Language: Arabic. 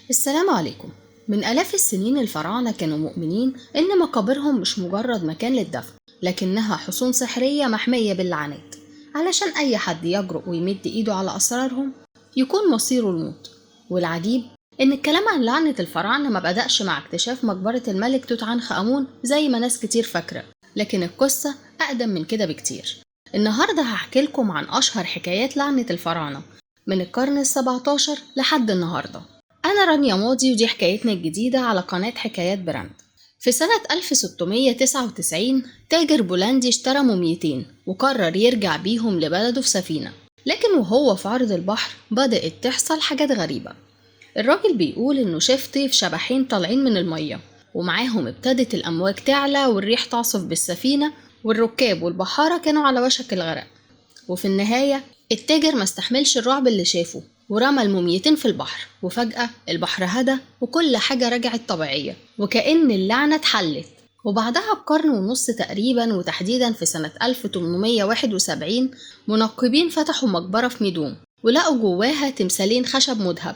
السلام عليكم. من آلاف السنين الفراعنة كانوا مؤمنين إن مقابرهم مش مجرد مكان للدفن، لكنها حصون سحرية محمية باللعنات، علشان أي حد يجرؤ ويمد إيده على أسرارهم يكون مصيره الموت. والعجيب إن الكلام عن لعنة الفراعنة ما بدأش مع اكتشاف مقبرة الملك توت عنخ آمون زي ما ناس كتير فاكرة، لكن القصة أقدم من كده بكتير. النهاردة هحكي لكم عن أشهر حكايات لعنة الفراعنة من القرن ال17 لحد النهاردة. أنا رانيا ماضي ودي حكايتنا الجديدة على قناة حكايات براند. في سنة 1699 تاجر بولندي اشترى موميتين وقرر يرجع بيهم لبلده في سفينة، لكن وهو في عرض البحر بدأت تحصل حاجات غريبة. الراجل بيقول إنه شاف طيف شبحين طالعين من المية، ومعاهم ابتدت الأمواج تعلى والريح تعصف بالسفينة، والركاب والبحارة كانوا على وشك الغرق. وفي النهاية التاجر ما استحملش الرعب اللي شافه ورمى الموميتين في البحر، وفجأة البحر هدى وكل حاجة رجعت طبيعية وكأن اللعنة اتحلت. وبعدها بقرن ونص تقريبا، وتحديدا في سنة 1871، منقبين فتحوا مقبرة في ميدوم ولقوا جواها تمثالين خشب مذهب